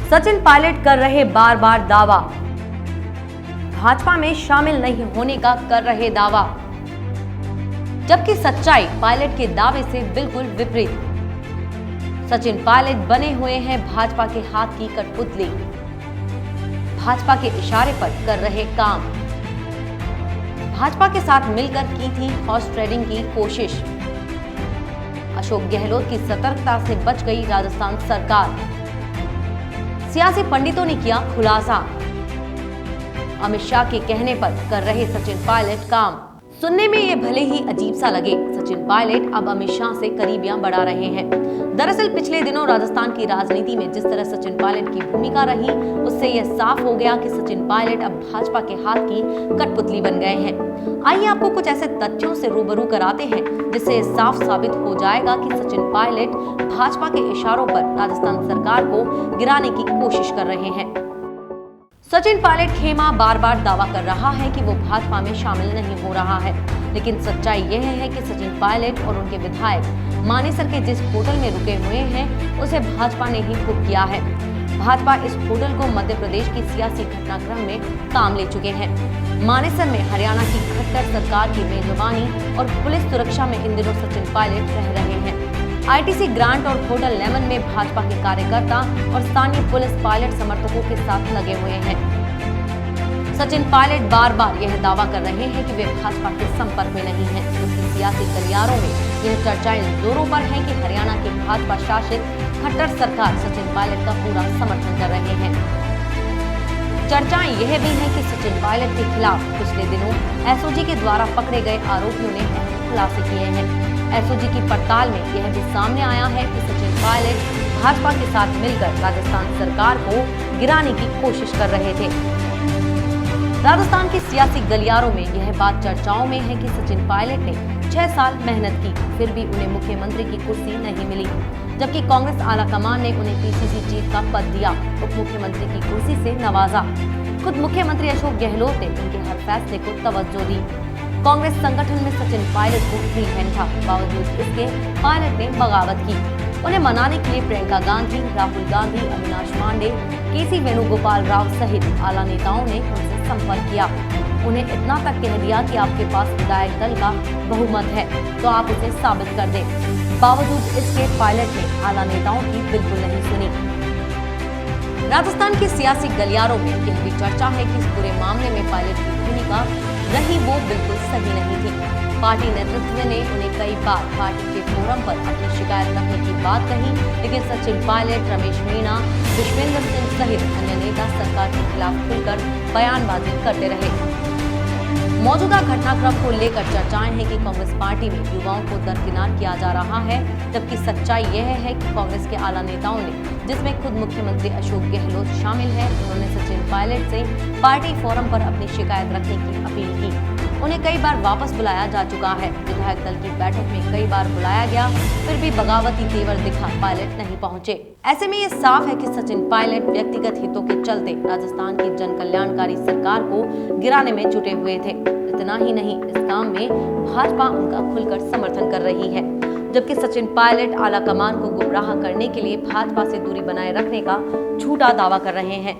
सचिन पायलट कर रहे बार बार दावा, भाजपा में शामिल नहीं होने का कर रहे दावा, जबकि सच्चाई पायलट के दावे से बिल्कुल विपरीत। सचिन पायलट बने हुए हैं भाजपा के हाथ की कठपुतली, भाजपा के इशारे पर कर रहे काम। भाजपा के साथ मिलकर की थी हॉर्स ट्रेडिंग की कोशिश। अशोक गहलोत की सतर्कता से बच गई राजस्थान सरकार। सियासी पंडितों ने किया खुलासा, अमित शाह के कहने पर कर रहे सचिन पायलट काम। सुनने में ये भले ही अजीब सा लगे, सचिन पायलट अब अमित शाह से करीबियां बढ़ा रहे हैं। दरअसल पिछले दिनों राजस्थान की राजनीति में जिस तरह सचिन पायलट की भूमिका रही, उससे यह साफ हो गया कि सचिन पायलट अब भाजपा के हाथ की कठपुतली बन गए हैं। आइए आपको कुछ ऐसे तथ्यों से रूबरू कराते हैं जिससे साफ साबित हो जाएगा कि सचिन पायलट भाजपा के इशारों पर राजस्थान सरकार को गिराने की कोशिश कर रहे हैं। सचिन पायलट खेमा बार बार दावा कर रहा है कि वो भाजपा में शामिल नहीं हो रहा है, लेकिन सच्चाई यह है कि सचिन पायलट और उनके विधायक मानेसर के जिस होटल में रुके हुए हैं उसे भाजपा ने ही बुक किया है। भाजपा इस होटल को मध्य प्रदेश की सियासी घटनाक्रम में काम ले चुके हैं। मानेसर में हरियाणा की खट्टर सरकार की मेजबानी और पुलिस सुरक्षा में इन दिनों सचिन पायलट रह रहे हैं। आईटीसी ग्रांट और होटल लेमन में भाजपा के कार्यकर्ता और स्थानीय पुलिस पायलट समर्थकों के साथ लगे हुए हैं। सचिन पायलट बार बार यह दावा कर रहे हैं कि वे भाजपा के संपर्क में नहीं हैं, जबकि सियासी गलियारों में यह चर्चाएं जोरों पर हैं कि हरियाणा की भाजपा शासित खट्टर सरकार सचिन पायलट का पूरा समर्थन कर रहे हैं। चर्चाएं यह भी हैं कि सचिन पायलट के खिलाफ पिछले दिनों एसओजी के द्वारा पकड़े गए आरोपियों ने अहम खुलासे किए हैं। एसओजी की पड़ताल में यह भी सामने आया है कि सचिन पायलट भाजपा के साथ मिलकर राजस्थान सरकार को गिराने की कोशिश कर रहे थे। राजस्थान की सियासी गलियारों में यह बात चर्चाओं में है कि सचिन पायलट ने 6 साल मेहनत की, फिर भी उन्हें मुख्यमंत्री की कुर्सी नहीं मिली, जबकि कांग्रेस आलाकमान ने उन्हें पीसीसी चीफ का पद दिया, उप मुख्यमंत्री की कुर्सी से नवाजा। खुद मुख्यमंत्री अशोक गहलोत ने उनके हर फैसले को तवज्जो दी। कांग्रेस संगठन में सचिन पायलट को फ्री हैंड था, बावजूद इसके पायलट ने बगावत की। उन्हें मनाने के लिए प्रियंका गांधी, राहुल गांधी, अविनाश पांडे, केसी वेणुगोपाल राव सहित आला नेताओं ने उनसे संपर्क किया। उन्हें इतना तक कह दिया कि आपके पास विधायक दल का बहुमत है तो आप उसे साबित कर दें। बावजूद इसके पायलट ने आला नेताओं की बिल्कुल नहीं सुनी। राजस्थान की सियासी गलियारों में यह भी चर्चा है कि इस पूरे मामले में पायलट की भूमिका रही वो बिल्कुल सही नहीं थी। पार्टी नेतृत्व ने उन्हें कई बार पार्टी के फोरम पर अपनी शिकायत रखने की बात कही, लेकिन सचिन पायलट, रमेश मीणा, विश्वेंद्र सिंह सहित अन्य नेता सरकार के खिलाफ खुलकर बयानबाजी करते रहे। मौजूदा घटनाक्रम को लेकर चर्चाएं हैं कि कांग्रेस पार्टी में युवाओं को दरकिनार किया जा रहा है, जबकि सच्चाई यह है कि कांग्रेस के आला नेताओं ने, जिसमें खुद मुख्यमंत्री अशोक गहलोत शामिल हैं, उन्होंने सचिन पायलट से पार्टी फोरम पर अपनी शिकायत रखने की अपील की। उन्हें कई बार वापस बुलाया जा चुका है। विधायक दल की बैठक में कई बार बुलाया गया, फिर भी बगावती तेवर दिखा पायलट नहीं पहुंचे। ऐसे में ये साफ है कि सचिन पायलट व्यक्तिगत हितों के चलते राजस्थान की जन कल्याणकारी सरकार को गिराने में जुटे हुए थे। इतना ही नहीं, इस काम में भाजपा उनका खुलकर समर्थन कर रही है, जबकि सचिन पायलट आलाकमान को गुमराह करने के लिए भाजपा से दूरी बनाए रखने का झूठा दावा कर रहे हैं।